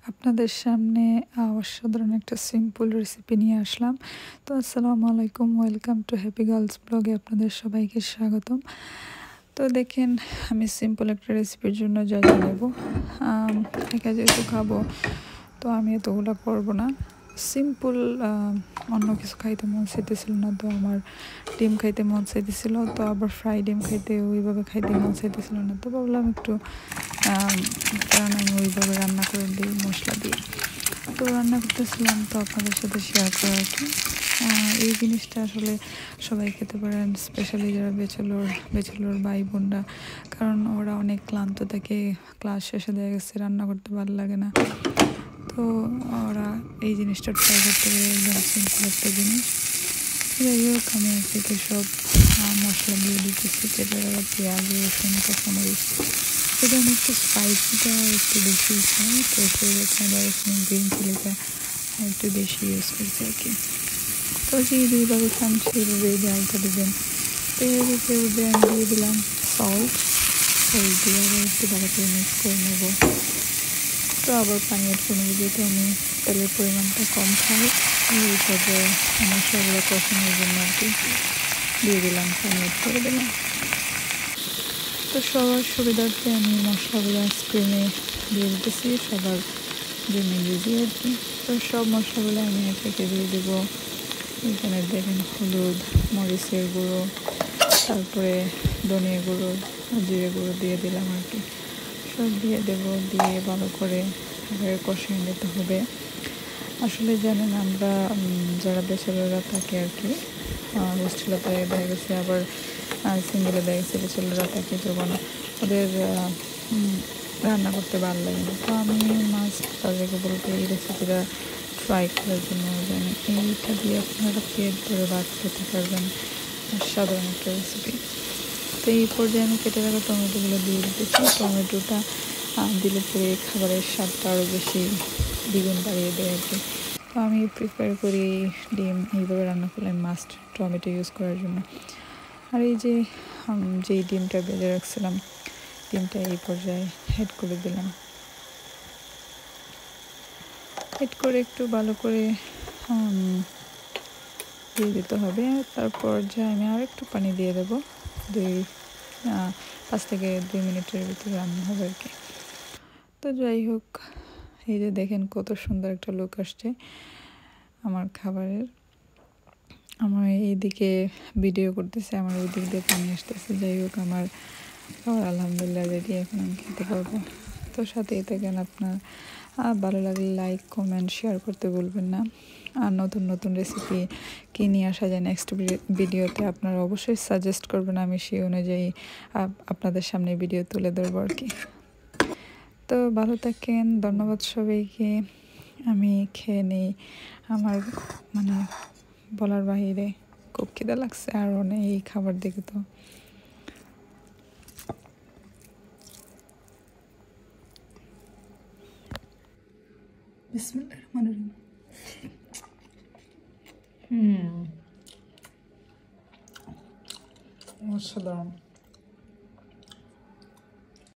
আপনাদের সামনে অসাধারণ একটা সিম্পল রেসিপি নিয়ে আসলাম। তো আসসালামু আলাইকুম, ওয়েলকাম টু হ্যাপি গার্লস ব্লগে আপনাদের সবাইকে স্বাগতম। তো দেখেন, আমি সিম্পল একটা রেসিপির জন্য যা যা নেব, একা যেহেতু খাবো তো আমি এতগুলো করবো না। সিম্পল অন্য কিছু খাইতে মন চাইতেছিল না, তো আমার ডিম খাইতে মন চাইতেছিল, তো আবার ফ্রাই ডিম খাইতে ওইভাবে খাইতে মন চাইতেছিল না, তো ভাবলাম একটু কারণ আমি ওইভাবে রান্না করে দিই মশলা দিয়ে। তো রান্না করতেছিলাম, তো আপনাদের সাথে শেয়ার করা আর কি। এই জিনিসটা আসলে সবাই খেতে পারেন, স্পেশালি যারা বেচেলর ভাই বোনরা, কারণ ওরা অনেক ক্লান্ত থাকে, ক্লাস শেষে দেখা গেছে রান্না করতে ভালো লাগে না, তো ওরা এই জিনিসটা ট্রাই করতে পারে। একদম সিম্পল একটা জিনিস। যাই হোক, আমি থেকে সব মশলা দিয়ে দিতেছি, কেটে রাখা পেঁয়াজ, রসুন, কাঁচামরিচ। এটা আমি একটু স্পাইসিটা একটু বেশি খাই, তো সেই রকম আবার এখানে গ্রিন চিলিটা একটু বেশি ইউজ করছি আর কি। তো যেইভাবে খান সেইভাবেই ডালটা দেবেন। তো এর উপরে আমি দিয়ে দিলাম সল্ট দিয়ে আবার একটু ভালো করে মিক্স করে নেবো। তো আবার পানি অ্যাড করে নেবো, যেহেতু আমি তেলের পরিমাণটা কম খাই, এই পর্যায়ে মশলাগুলো কষানোর জন্য আর কি দিয়ে দিলাম, পানি অ্যাড করে দিলাম। তো সবার সুবিধার্থে আমি মশলাগুলো স্ক্রিনে দিয়ে দিতেছি, সবার জন্য ইউজি আর কি। তো সব মশলাগুলো আমি এক একে দিয়ে দেবো। এখানে দেখেন হলুদ, মরিচের গুঁড়ো, তারপরে ধনিয়া গুঁড়ো, জিরে গুঁড়ো দিয়ে দিলাম আর কি। সব দিয়ে দেবো, দিয়ে ভালো করে কষিয়ে নিতে হবে। আসলে জানেন, আমরা যারা ব্যাচেলররা থাকে আর কি, হোস্টেলে দেখা গেছে, আবার সিঙ্গেলে দেখা গেছে ব্যাচেলররা থাকে, যখন ওদের রান্না করতে ভালো লাগে না, তো আমি মাস্ট তাদেরকে বলবো এই রেসিপিটা ট্রাই করার জন্য। যেন এইটা দিয়ে আপনারা পেট ভরে ভাত খেতে পারবেন, সাধারণ একটা রেসিপি। তো এই পর্যায়ে আমি কেটে রাখা টমেটোগুলো দিয়ে দিতেছি। টমেটোটা দিলে পরে খাবারের স্বাদটা আরও বেশি দ্বিগুণ বাড়িয়ে দেয় আর কি। তো আমি প্রিফার করি ডিম এইভাবে রান্না করলে মাস্ট টমেটো ইউজ করার জন্য। আর এই যে যেই ডিমটা ভেজে রাখছিলাম, ডিমটা এই পর্যায়ে অ্যাড করে দিলাম। অ্যাড করে একটু ভালো করে দিয়ে দিতে হবে। তারপর যে আমি আর একটু পানি দিয়ে দেবো, 5 থেকে 2 মিনিটের ভিতরে রান্না হবে আর কি। তো যাই হোক, এই যে দেখেন কত সুন্দর একটা লুক আসছে আমার খাবারের। আমার এইদিকে ভিডিও করতেছে, আমার ওই দিক দিয়ে পানি আসতেছে। যাই হোক, আমার খাবার আলহামদুলিল্লাহ রেডি, এখন আমি খেতে পারবো। তো সাথেই থাকেন আপনার। ভালো লাগলে লাইক, কমেন্ট, শেয়ার করতে ভুলবেন না। আর নতুন নতুন রেসিপি কী নিয়ে আসা যায় নেক্সট ভিডিওতে আপনারা অবশ্যই সাজেস্ট করবেন, আমি সেই অনুযায়ী আপনাদের সামনে ভিডিও তুলে ধরবো আর কি। তো ভালো থাকেন, ধন্যবাদ সবাইকে। আমি খেয়ে নেই, আমার মানে বলার বাহিরে খুব খিদা লাগছে আর অনেক এই খাবার দেখে। তো বিসমিল্লাহির রহমানির রহিম। অসাধারণ।